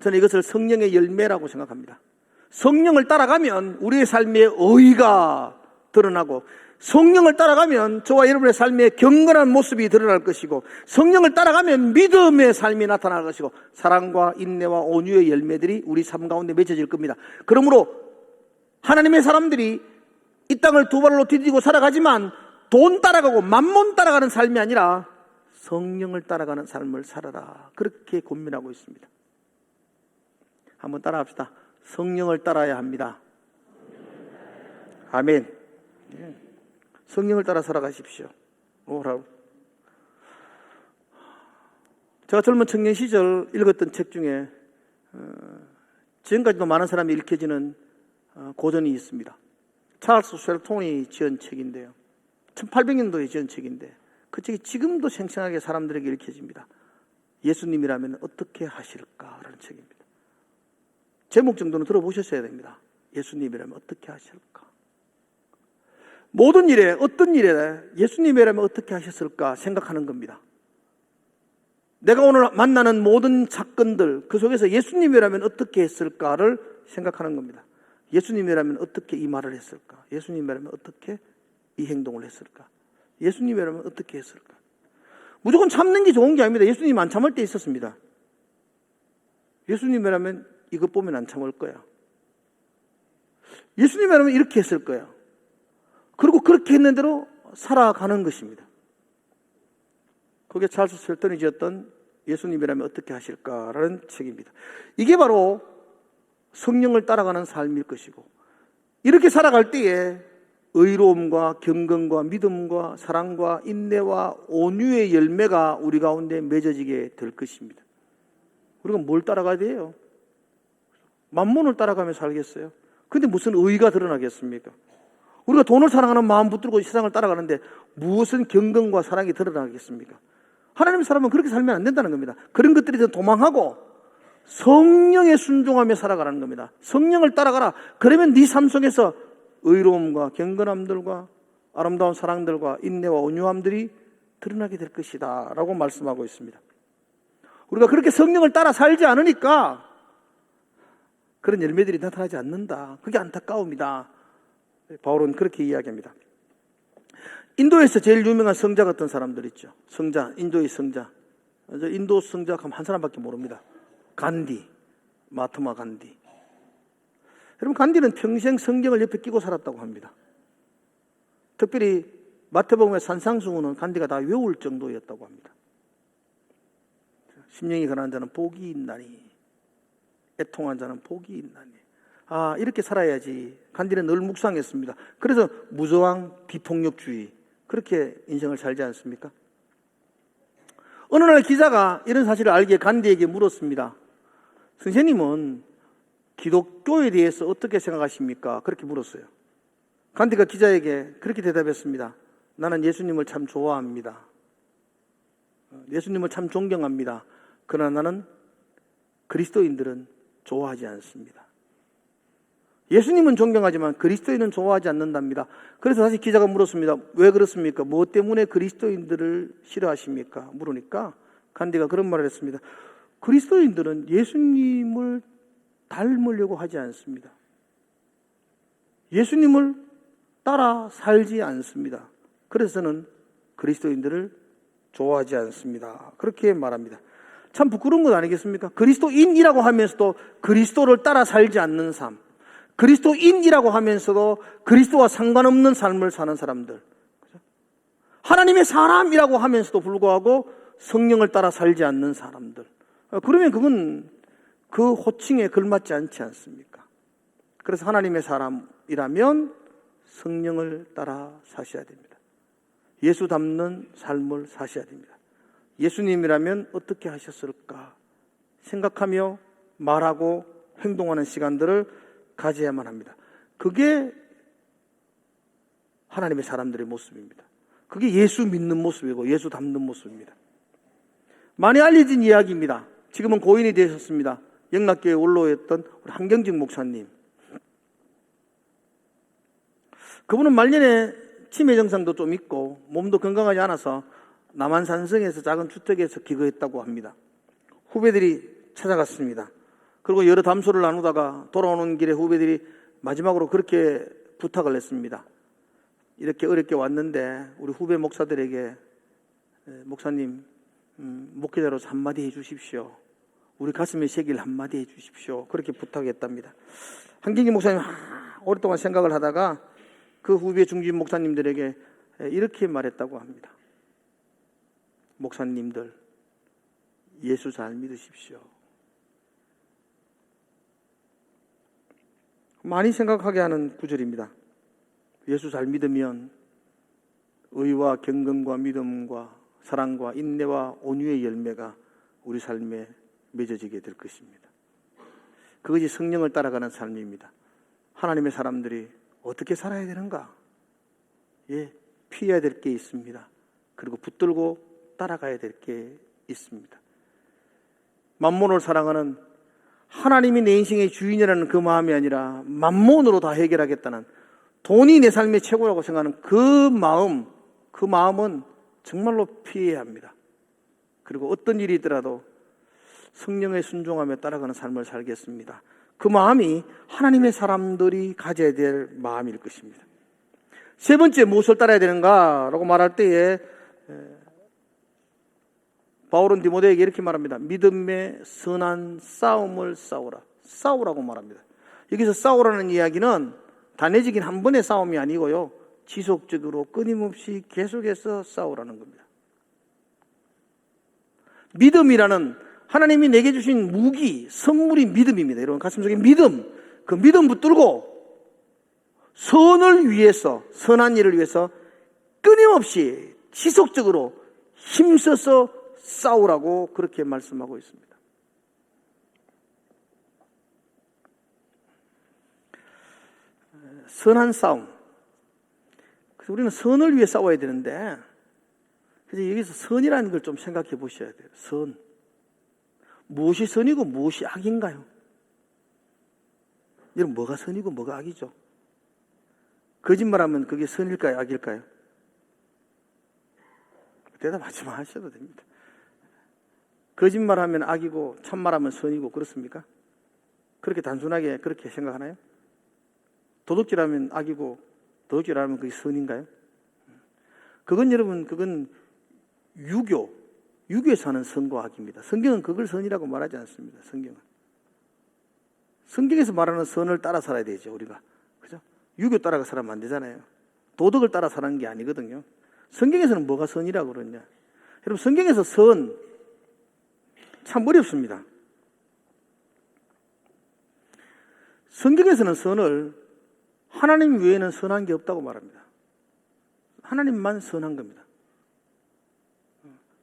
저는 이것을 성령의 열매라고 생각합니다. 성령을 따라가면 우리의 삶의 의가 드러나고, 성령을 따라가면 저와 여러분의 삶의 경건한 모습이 드러날 것이고, 성령을 따라가면 믿음의 삶이 나타날 것이고, 사랑과 인내와 온유의 열매들이 우리 삶 가운데 맺어질 겁니다. 그러므로 하나님의 사람들이 이 땅을 두 발로 디디고 살아가지만 돈 따라가고 만몬 따라가는 삶이 아니라 성령을 따라가는 삶을 살아라. 그렇게 권면하고 있습니다. 한번 따라합시다. 성령을 따라야 합니다. 아멘. 성령을 따라 살아가십시오. 오라고. 제가 젊은 청년 시절 읽었던 책 중에 지금까지도 많은 사람이 읽혀지는 고전이 있습니다. 찰스 쉘톤이 지은 책인데요. 1800년도에 지은 책인데 그 책이 지금도 생생하게 사람들에게 읽혀집니다. 예수님이라면 어떻게 하실까라는 책입니다. 제목 정도는 들어보셨어야 됩니다. 예수님이라면 어떻게 하실까? 모든 일에 어떤 일에 예수님이라면 어떻게 하셨을까 생각하는 겁니다. 내가 오늘 만나는 모든 사건들 그 속에서 예수님이라면 어떻게 했을까를 생각하는 겁니다. 예수님이라면 어떻게 이 말을 했을까? 예수님이라면 어떻게 이 행동을 했을까? 예수님이라면 어떻게 했을까? 무조건 참는 게 좋은 게 아닙니다. 예수님 안 참을 때 있었습니다. 예수님이라면 이것 보면 안 참을 거야. 예수님이라면 이렇게 했을 거야. 그리고 그렇게 했는 대로 살아가는 것입니다. 그게 찰스 셀턴이 지었던 예수님이라면 어떻게 하실까라는 책입니다. 이게 바로 성령을 따라가는 삶일 것이고, 이렇게 살아갈 때에 의로움과 경건과 믿음과 사랑과 인내와 온유의 열매가 우리 가운데 맺어지게 될 것입니다. 우리가 뭘 따라가야 돼요? 만몬을 따라가며 살겠어요? 근데 무슨 의의가 드러나겠습니까? 우리가 돈을 사랑하는 마음 붙들고 세상을 따라가는데 무슨 경건과 사랑이 드러나겠습니까? 하나님의 사람은 그렇게 살면 안 된다는 겁니다. 그런 것들에 대해서 도망하고 성령에 순종하며 살아가라는 겁니다. 성령을 따라가라. 그러면 네 삶 속에서 의로움과 경건함들과 아름다운 사랑들과 인내와 온유함들이 드러나게 될 것이다 라고 말씀하고 있습니다. 우리가 그렇게 성령을 따라 살지 않으니까 그런 열매들이 나타나지 않는다. 그게 안타까움이다. 바울은 그렇게 이야기합니다. 인도에서 제일 유명한 성자 같은 사람들 있죠. 성자, 인도의 성자. 인도 성자 하면 한 사람밖에 모릅니다. 간디, 마하트마 간디. 여러분, 간디는 평생 성경을 옆에 끼고 살았다고 합니다. 특별히 마태복음의 산상수훈은 간디가 다 외울 정도였다고 합니다. 심령이 가난한 자는 복이 있나니, 애통한 자는 복이 있나니. 아, 이렇게 살아야지. 간디는 늘 묵상했습니다. 그래서 무저항 비폭력주의, 그렇게 인생을 살지 않습니까? 어느 날 기자가 이런 사실을 알기에 간디에게 물었습니다. 선생님은 기독교에 대해서 어떻게 생각하십니까? 그렇게 물었어요. 간디가 기자에게 그렇게 대답했습니다. 나는 예수님을 참 좋아합니다. 예수님을 참 존경합니다. 그러나 나는 그리스도인들은 좋아하지 않습니다. 예수님은 존경하지만 그리스도인은 좋아하지 않는답니다. 그래서 다시 기자가 물었습니다. 왜 그렇습니까? 무엇 때문에 그리스도인들을 싫어하십니까? 물으니까 간디가 그런 말을 했습니다. 그리스도인들은 예수님을 닮으려고 하지 않습니다. 예수님을 따라 살지 않습니다. 그래서 저는 그리스도인들을 좋아하지 않습니다. 그렇게 말합니다. 참 부끄러운 것 아니겠습니까? 그리스도인이라고 하면서도 그리스도를 따라 살지 않는 삶, 그리스도인이라고 하면서도 그리스도와 상관없는 삶을 사는 사람들, 하나님의 사람이라고 하면서도 불구하고 성령을 따라 살지 않는 사람들, 그러면 그건 그 호칭에 걸맞지 않지 않습니까? 그래서 하나님의 사람이라면 성령을 따라 사셔야 됩니다. 예수 닮는 삶을 사셔야 됩니다. 예수님이라면 어떻게 하셨을까 생각하며 말하고 행동하는 시간들을 가져야만 합니다. 그게 하나님의 사람들의 모습입니다. 그게 예수 믿는 모습이고 예수 닮는 모습입니다. 많이 알려진 이야기입니다. 지금은 고인이 되셨습니다. 영락교회 원로였던 우리 한경직 목사님. 그분은 말년에 치매 증상도 좀 있고 몸도 건강하지 않아서 남한산성에서 작은 주택에서 기거했다고 합니다. 후배들이 찾아갔습니다. 그리고 여러 담소를 나누다가 돌아오는 길에 후배들이 마지막으로 그렇게 부탁을 했습니다. 이렇게 어렵게 왔는데 우리 후배 목사들에게 목사님 목회자로서 한마디 해주십시오. 우리 가슴에 새길 한마디 해주십시오. 그렇게 부탁했답니다. 한경기 목사님 오랫동안 생각을 하다가 그 후배 중진 목사님들에게 이렇게 말했다고 합니다. 목사님들, 예수 잘 믿으십시오. 많이 생각하게 하는 구절입니다. 예수 잘 믿으면 의와 경건과 믿음과 사랑과 인내와 온유의 열매가 우리 삶에 맺어지게 될 것입니다. 그것이 성령을 따라가는 삶입니다. 하나님의 사람들이 어떻게 살아야 되는가? 예, 피해야 될 게 있습니다. 그리고 붙들고 따라가야 될 게 있습니다. 만몬을 사랑하는 하나님이 내 인생의 주인이라는 그 마음이 아니라 만몬으로 다 해결하겠다는, 돈이 내 삶의 최고라고 생각하는 그 마음은 정말로 피해야 합니다. 그리고 어떤 일이 있더라도 성령의 순종하며 따라가는 삶을 살겠습니다. 그 마음이 하나님의 사람들이 가져야 될 마음일 것입니다. 세 번째, 무엇을 따라야 되는가라고 말할 때에 바울은 디모데에게 이렇게 말합니다. 믿음의 선한 싸움을 싸우라고 말합니다. 여기서 싸우라는 이야기는 단회적인 한 번의 싸움이 아니고요, 지속적으로 끊임없이 계속해서 싸우라는 겁니다. 믿음이라는 하나님이 내게 주신 무기, 선물이 믿음입니다. 여러분 가슴속에 믿음, 그 믿음 붙들고 선을 위해서, 선한 일을 위해서 끊임없이 지속적으로 힘써서 싸우라고 그렇게 말씀하고 있습니다. 선한 싸움. 그래서 우리는 선을 위해 싸워야 되는데, 그래서 여기서 선이라는 걸 좀 생각해 보셔야 돼요. 선. 무엇이 선이고 무엇이 악인가요? 여러분, 뭐가 선이고 뭐가 악이죠? 거짓말하면 그게 선일까요, 악일까요? 대답하지 마셔도 됩니다. 거짓말하면 악이고 참말하면 선이고 그렇습니까? 그렇게 단순하게 그렇게 생각하나요? 도둑질하면 악이고 도둑질하면 그게 선인가요? 그건 여러분, 그건 유교에서 하는 선과 악입니다. 성경은 그걸 선이라고 말하지 않습니다. 성경에서 말하는 선을 따라 살아야 되죠, 우리가. 그죠? 유교 따라가 살아면 안 되잖아요. 도덕을 따라 사는 게 아니거든요. 성경에서는 뭐가 선이라고 그러냐? 여러분, 성경에서 선 참 어렵습니다. 성경에서는 선을 하나님 외에는 선한 게 없다고 말합니다. 하나님만 선한 겁니다.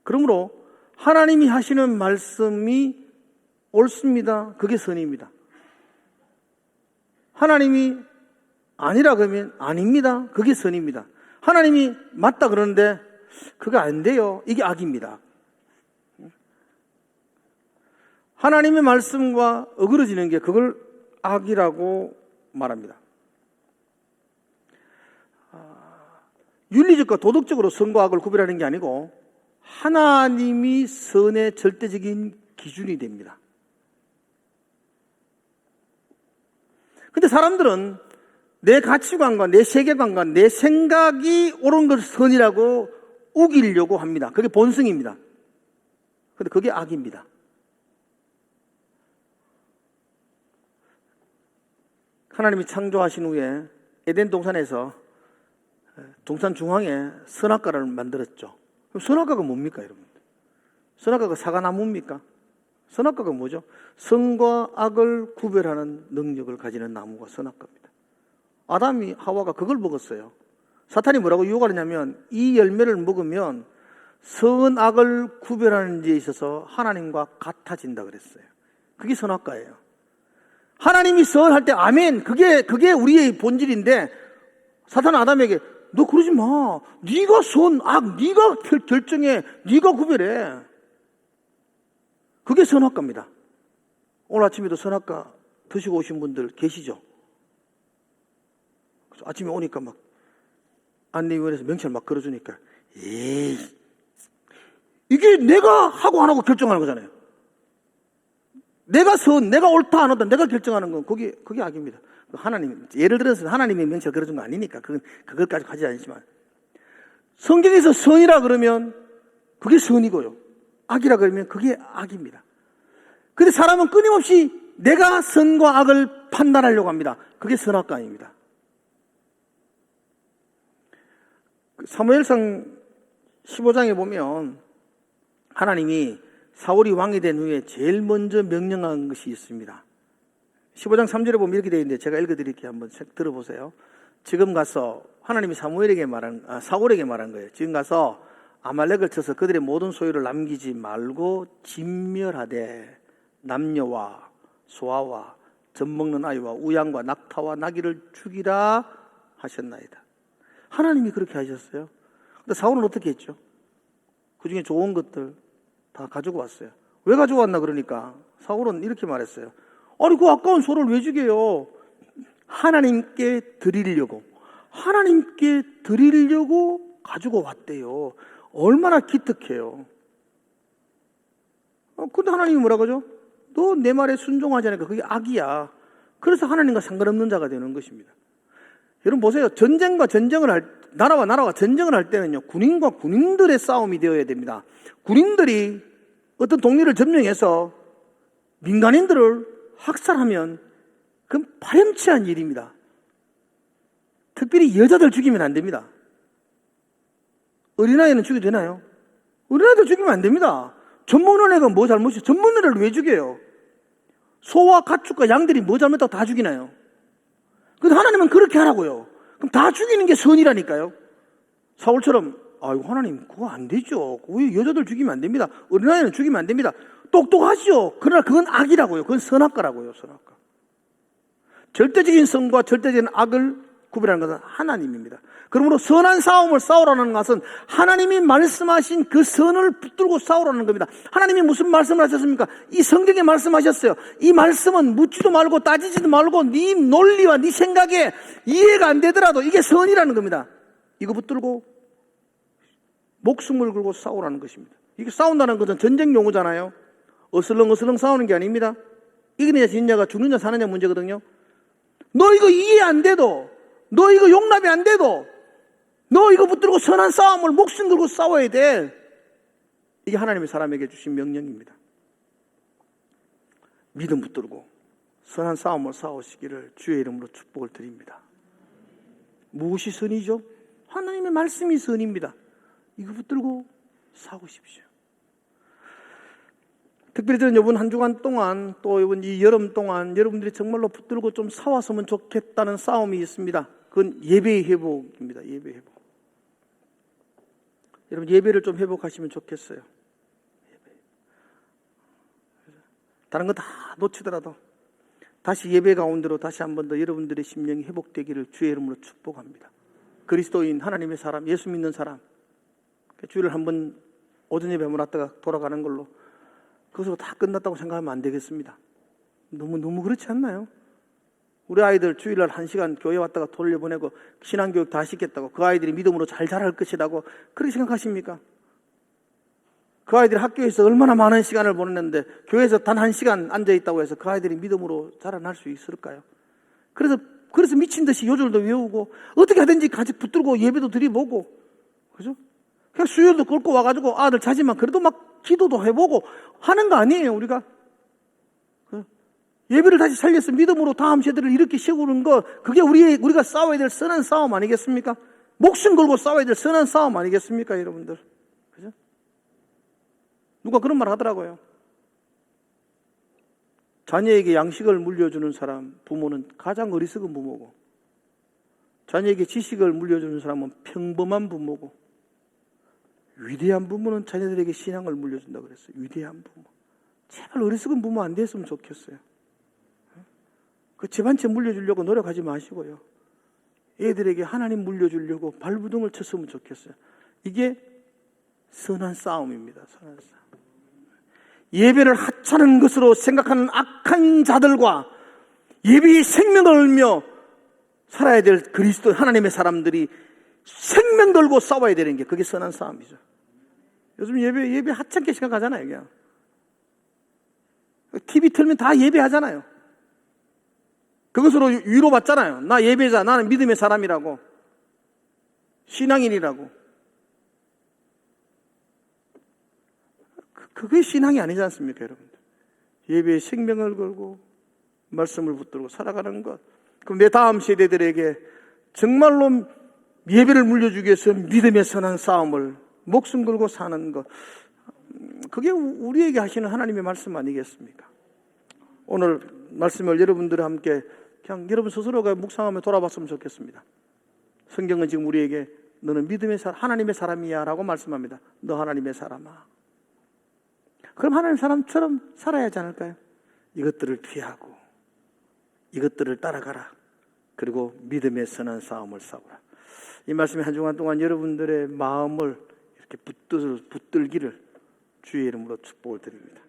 그러므로 하나님이 하시는 말씀이 옳습니다. 그게 선입니다. 하나님이 아니라 그러면 아닙니다. 그게 선입니다. 하나님이 맞다 그러는데 그게 안 돼요. 이게 악입니다. 하나님의 말씀과 어그러지는 게 그걸 악이라고 말합니다. 윤리적과 도덕적으로 선과 악을 구별하는 게 아니고 하나님이 선의 절대적인 기준이 됩니다. 근데 사람들은 내 가치관과 내 세계관과 내 생각이 옳은 것을 선이라고 우기려고 합니다. 그게 본성입니다. 근데 그게 악입니다. 하나님이 창조하신 후에 에덴 동산에서 동산 중앙에 선악과를 만들었죠. 그럼 선악과가 뭡니까, 여러분? 선악과가 사과나무입니까? 선악과가 뭐죠? 선과 악을 구별하는 능력을 가지는 나무가 선악과입니다. 아담이 하와가 그걸 먹었어요. 사탄이 뭐라고 유혹하느냐면 이 열매를 먹으면 선악을 구별하는 데 있어서 하나님과 같아진다 그랬어요. 그게 선악과예요. 하나님이 선할 때 아멘, 그게 우리의 본질인데 사탄은 아담에게 너 그러지 마. 네가 선, 악, 네가 결정해. 네가 구별해. 그게 선악과입니다. 오늘 아침에도 선악과 드시고 오신 분들 계시죠? 아침에 오니까 막 안내위원회에서 명찰 막 걸어주니까 에이, 이게 내가 하고 안 하고 결정하는 거잖아요. 내가 내가 옳다 안 옳다 내가 결정하는 건 그게 악입니다. 하나님, 예를 들어서 하나님의 명찰 걸어준 거 아니니까 그것까지 하지 않지만 성경에서 선이라 그러면 그게 선이고요, 악이라 그러면 그게 악입니다. 근데 사람은 끊임없이 내가 선과 악을 판단하려고 합니다. 그게 선악과입니다. 사무엘상 15장에 보면 하나님이 사울이 왕이 된 후에 제일 먼저 명령한 것이 있습니다. 15장 3절에 보면 이렇게 되어 있는데 제가 읽어드릴게요. 한번 들어보세요. 지금 가서 하나님이 사울에게 말한 거예요. 지금 가서 아말렉을 쳐서 그들의 모든 소유를 남기지 말고 진멸하되 남녀와 소아와 젖먹는 아이와 우양과 낙타와 나귀를 죽이라 하셨나이다. 하나님이 그렇게 하셨어요. 근데 사울은 어떻게 했죠? 그 중에 좋은 것들 다 가지고 왔어요. 왜 가지고 왔나 그러니까 사울은 이렇게 말했어요. 아니 그 아까운 소를 왜 죽여요? 하나님께 드리려고 가지고 왔대요. 얼마나 기특해요. 근데 하나님이 뭐라 그러죠? 너 내 말에 순종하지 않으니까 그게 악이야. 그래서 하나님과 상관없는 자가 되는 것입니다. 여러분 보세요. 나라와 나라가 전쟁을 할 때는요, 군인과 군인들의 싸움이 되어야 됩니다. 군인들이 어떤 동리를 점령해서 민간인들을 학살하면 그건 파렴치한 일입니다. 특별히 여자들 죽이면 안 됩니다. 어린아이는 죽여도 되나요? 어린아이들 죽이면 안 됩니다. 젖먹는 애가 뭐 잘못이에요? 젖먹는 애를 왜 죽여요? 소와 가축과 양들이 뭐 잘못하고 다 죽이나요? 근데 하나님은 그렇게 하라고요. 그럼 다 죽이는 게 선이라니까요. 사울처럼 아이고 하나님 그거 안 되죠. 왜 여자들 죽이면 안 됩니다. 어린아이는 죽이면 안 됩니다. 똑똑하시오. 그러나 그건 악이라고요. 그건 선악과라고요. 선악과. 절대적인 선과 절대적인 악을 구별하는 것은 하나님입니다. 그러므로 선한 싸움을 싸우라는 것은 하나님이 말씀하신 그 선을 붙들고 싸우라는 겁니다. 하나님이 무슨 말씀을 하셨습니까? 이 성경에 말씀하셨어요. 이 말씀은 묻지도 말고 따지지도 말고 네 논리와 네 생각에 이해가 안 되더라도 이게 선이라는 겁니다. 이거 붙들고 목숨을 걸고 싸우라는 것입니다. 이게 싸운다는 것은 전쟁 용어잖아요. 어슬렁어슬렁 싸우는 게 아닙니다. 이기느냐 지느냐가 죽느냐 사느냐 문제거든요. 너 이거 이해 안 돼도, 너 이거 용납이 안 돼도 너 이거 붙들고 선한 싸움을 목숨 걸고 싸워야 돼. 이게 하나님의 사람에게 주신 명령입니다. 믿음 붙들고 선한 싸움을 싸우시기를 주의 이름으로 축복을 드립니다. 무엇이 선이죠? 하나님의 말씀이 선입니다. 이거 붙들고 싸우십시오. 특별히 저는 이번 한 주간 동안 또 이번 이 여름 동안 여러분들이 정말로 붙들고 좀 싸웠으면 좋겠다는 싸움이 있습니다. 그건 예배의 회복입니다. 예배 회복. 여러분 예배를 좀 회복하시면 좋겠어요. 다른 거 다 놓치더라도 다시 예배 가운데로 다시 한 번 더 여러분들의 심령이 회복되기를 주의 이름으로 축복합니다. 그리스도인 하나님의 사람, 예수 믿는 사람, 주일을 한번 오전 예배 한번 왔다가 돌아가는 걸로 그것으로 다 끝났다고 생각하면 안 되겠습니다. 너무 그렇지 않나요? 우리 아이들 주일날 1시간 교회 왔다가 돌려보내고 신앙교육 다 시켰다고 그 아이들이 믿음으로 잘 자랄 것이라고 그렇게 생각하십니까? 그 아이들이 학교에서 얼마나 많은 시간을 보냈는데 교회에서 단 1시간 앉아있다고 해서 그 아이들이 믿음으로 자라날 수 있을까요? 그래서 미친 듯이 요절도 외우고 어떻게 하든지 같이 붙들고 예배도 드려보고, 그죠? 그냥 수요일도 끌고 와가지고 아들 자지만 그래도 막 기도도 해보고 하는 거 아니에요, 우리가? 예배를 다시 살려서 믿음으로 다음 세대를 이렇게 세우는 거, 그게 우리가 싸워야 될 선한 싸움 아니겠습니까? 목숨 걸고 싸워야 될 선한 싸움 아니겠습니까, 여러분들? 그죠? 누가 그런 말 하더라고요. 자녀에게 양식을 물려주는 사람, 부모는 가장 어리석은 부모고, 자녀에게 지식을 물려주는 사람은 평범한 부모고, 위대한 부모는 자녀들에게 신앙을 물려준다고 그랬어요. 위대한 부모. 제발 어리석은 부모 안 됐으면 좋겠어요. 그 집 한 채 물려주려고 노력하지 마시고요. 애들에게 하나님 물려주려고 발부둥을 쳤으면 좋겠어요. 이게 선한 싸움입니다. 선한 싸움. 예배를 하찮은 것으로 생각하는 악한 자들과 예배의 생명을 걸며 살아야 될 그리스도 하나님의 사람들이 생명 걸고 싸워야 되는 게 그게 선한 싸움이죠. 요즘 예배 하찮게 생각하잖아요. 그냥 TV 틀면 다 예배하잖아요. 그것으로 위로받잖아요. 나 예배자, 나는 믿음의 사람이라고, 신앙인이라고. 그게 신앙이 아니지 않습니까, 여러분들? 예배에 생명을 걸고 말씀을 붙들고 살아가는 것. 그럼 내 다음 세대들에게 정말로 예배를 물려주기 위해서 믿음의 선한 싸움을 목숨 걸고 사는 것. 그게 우리에게 하시는 하나님의 말씀 아니겠습니까? 오늘 말씀을 여러분들과 함께 그냥 여러분 스스로가 묵상하며 돌아봤으면 좋겠습니다. 성경은 지금 우리에게 너는 믿음의 사람, 하나님의 사람이야 라고 말씀합니다. 너 하나님의 사람아. 그럼 하나님의 사람처럼 살아야 하지 않을까요? 이것들을 피하고 이것들을 따라가라. 그리고 믿음의 선한 싸움을 싸우라. 이 말씀이 한 주간 동안 여러분들의 마음을 이렇게 붙들기를 주의 이름으로 축복을 드립니다.